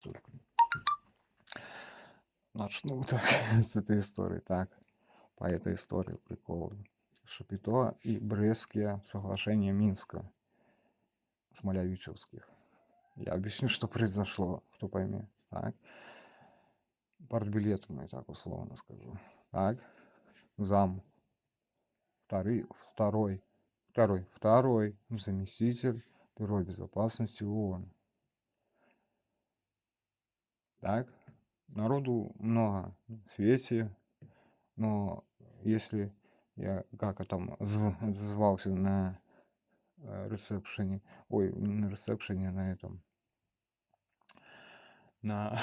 только. Начну так с этой истории. Так, по этой истории прикол. Шапито и Брестские соглашения Минска, Смолявичевских. Я объясню, что произошло, кто поймет. Так, партбилет мой, так условно скажу. Так, зам, второй заместитель Бюро безопасности ООН. Так, народу много в свете, но если я как там звался на ресепшене, ой, не на ресепшене, на этом, на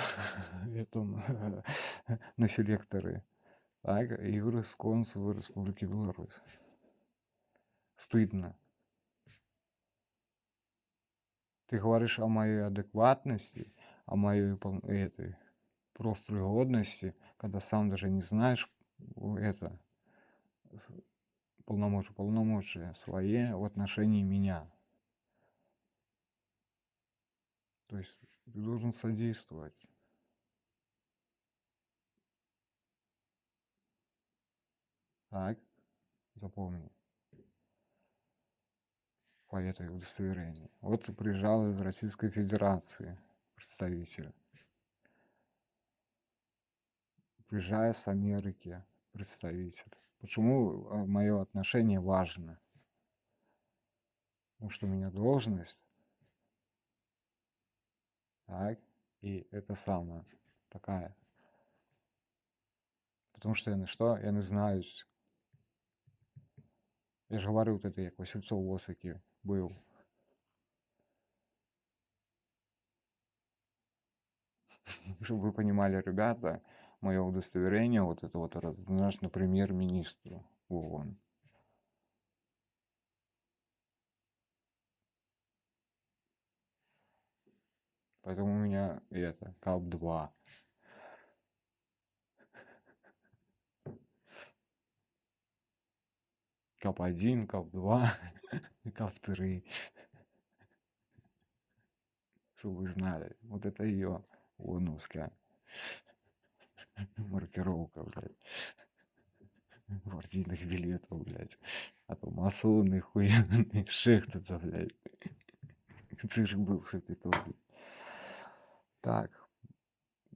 этом, на селекторы, так, юрисконсул Республики Беларусь. Стыдно. Ты говоришь о моей адекватности, о моей этой профпригодности, когда сам даже не знаешь это полномочия свои в отношении меня. То есть ты должен содействовать. Так, запомни. По этой удостоверению. Вот приезжал из Российской Федерации представитель. Приезжаю с Америки представитель. Почему мое отношение важно? Потому что у меня должность, так, и это самое, такая. Потому что я не знаю. Я же говорю, вот это як Васильцов в Осаке был. Чтобы вы понимали, ребята, мое удостоверение, вот это вот однозначно премьер-министру ООН. Поэтому у меня это, КАП-2. КАП-1, КАП-2, КАП-3. Чтобы вы знали. Вот это ее ООНовская маркировка, блядь. Партийных билетов, блядь. А то масонный, хуйный, шехт это, блядь. Ты же был в Шапито. Так,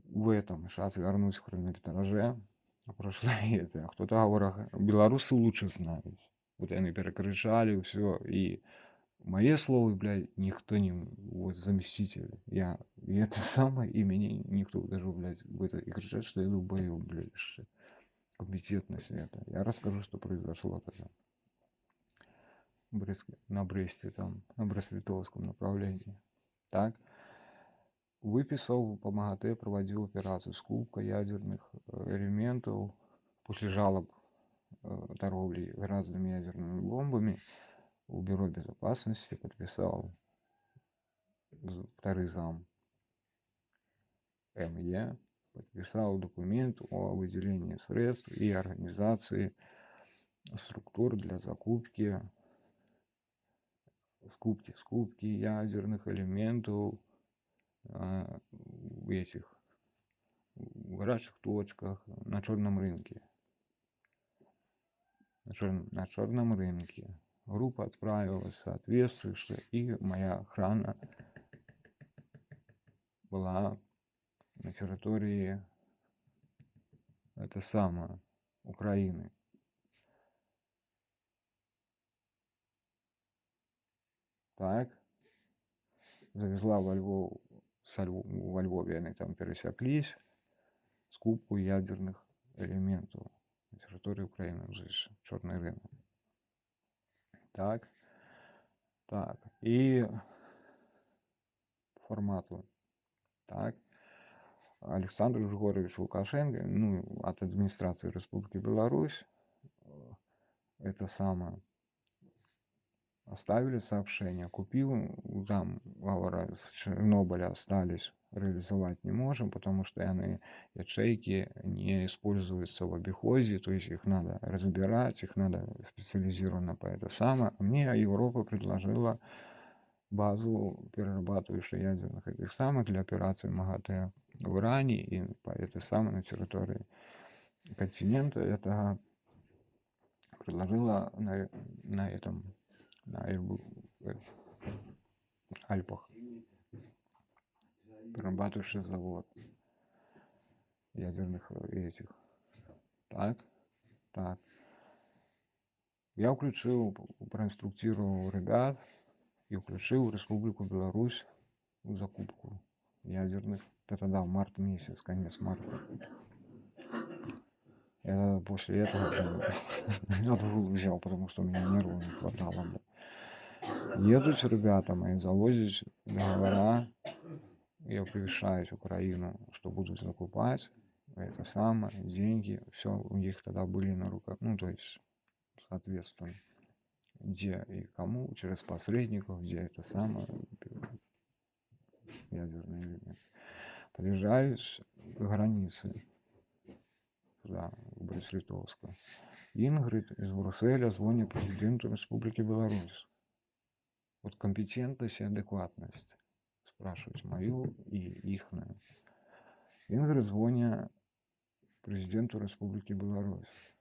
в этом, сейчас вернусь в хронометраже. Прошлое это. Кто-то говорит, белорусы лучше знают. Вот они перекричали, все, и мои слова, блядь, никто не... Вот заместитель. И это самое, и меня никто даже, блядь, в это... И кричат, что я долбоёб, блядь, компетентность это. Я расскажу, что произошло тогда. На Бресте, там, на Брест-Литовском направлении. Так. Выписал по МАГАТЭ, проводил операцию скупка ядерных элементов после жалоб торговли разными ядерными бомбами. У Бюро безопасности подписал второй зам МЕ, подписал документ о выделении средств и организации структур для скупки ядерных элементов в этих горячих точках на черном рынке. На черном рынке. Группа отправилась соответствующая, и моя охрана была на территории Украины. Так, завезла во Львове они там пересеклись, скупку ядерных элементов на территории Украины, здесь черный рынок. Так, и по формату. Так, Александр Григорьевич Лукашенко, от администрации Республики Беларусь, это самое, оставили сообщение, купил, там, говорят, с Чернобыля остались, реализовать не можем, потому что ячейки не используются в обиходе, то есть их надо разбирать, их надо специализированно по это самое. Мне Европа предложила базу, перерабатывающую ядерных этих самых для операции МАГАТЭ в Иране и по этой самой на территории континента. Это предложила на этом, на Альпах перерабатывающий завод ядерных этих. Так. Я включил, проинструктировал ребят и включил Республику Беларусь в закупку ядерных. Это да, март месяц, конец марта. Я после этого отгул взял, потому что у меня нервов не хватало. Едут ребята мои, завозят договора и оповещают Украину, что будут закупать это самое, деньги, все у них тогда были на руках, ну то есть, соответственно, где и кому, через посредников, где это самое, ядерный элемент. Подъезжают к границе, туда, в Брест-Литовск. Ингрид из Брюсселя звонит президенту Республики Беларусь. Вот компетентность и адекватность. Спрашивать мою и ихную. Ингрид звонит президенту Республики Беларусь.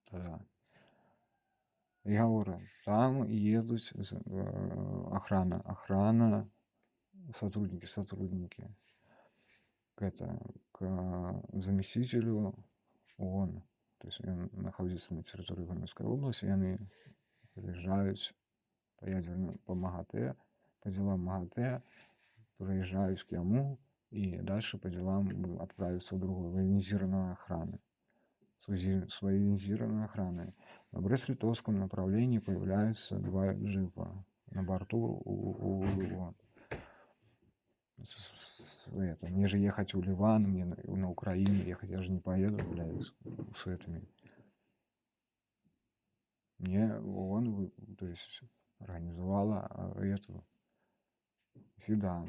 Тогда. Я говорю, там едут охрана, сотрудники к заместителю ООН. То есть он находится на территории Гомельской области, и они приезжают по МАГАТЭ, по делам МАГАТЭ, проезжают к нему и дальше по делам отправятся в другую военизированную охрану. С военизированной охраной. На Брест-Литовском направлении появляются 2 джипа. На борту у его. Мне же ехать в Ливан, мне на Украину ехать, я же не поеду, блядь, с этими. Мне ООН, то есть, организовала эту седан.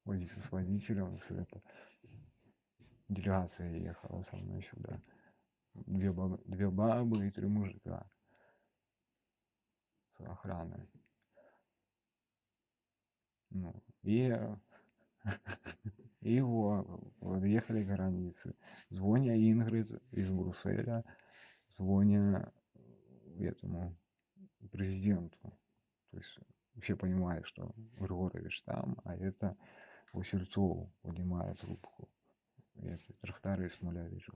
С водителем, делегация ехала со мной сюда. 2 бабы и 3 мужика с охраной. Ну, и подъехали к границе. Звоня Ингрид из Брюсселя, звоня этому президенту. То есть все понимают, что Григорович там, а это Васильцов поднимает трубку. Это трактары Смолявичев.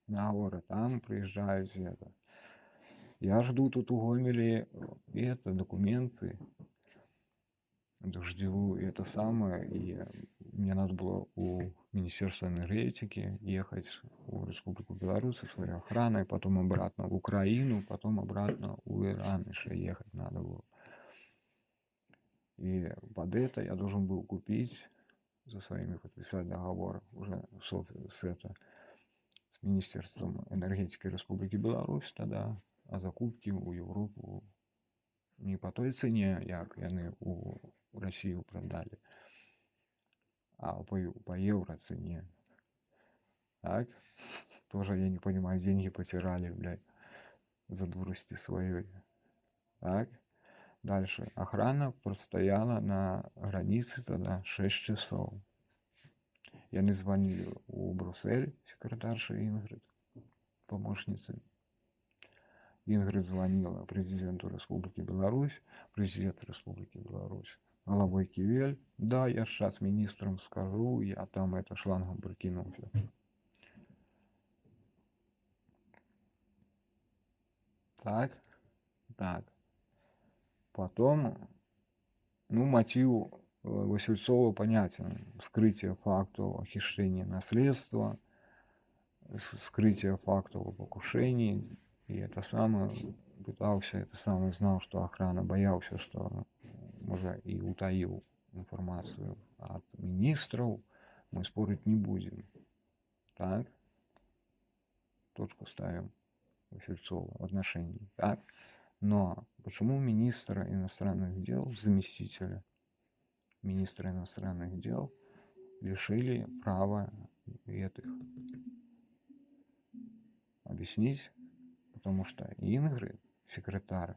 На горы там приезжают это. Я жду тут у Гомеле документы. Жду это самое, и мне надо было у Министерства энергетики ехать в Республику Беларусь со своей охраной, потом обратно в Украину, потом обратно в Иран еще ехать надо было. И под это я должен был купить, за своими подписать договор уже с Министерством энергетики Республики Беларусь тогда о закупке у Европу не по той цене, як яны у Россию продали, а по евро цене. Так? Тоже я не понимаю, деньги потеряли, блядь, за дурости своей. Так? Дальше. Охрана простояла на границе тогда 6 часов. Я не звонил у Брюссель, секретарша Ингрид, помощницы. Ингрид звонила президенту Республики Беларусь, президент Республики Беларусь, головой Кивель. Да, я сейчас министром скажу, я там это шлангом прикинулся. Так. Потом, мотив Васильцова понятен. Скрытие фактов хищения наследства, скрытие фактов о покушении. И это самое, знал, что охрана, боялся, что, может, и утаил информацию от министров. Мы спорить не будем. Так? Точку ставим Васильцова в отношении. Так? Но почему министра иностранных дел, заместителя министра иностранных дел лишили права этих? Объяснить Потому что Ингрид, секретарь,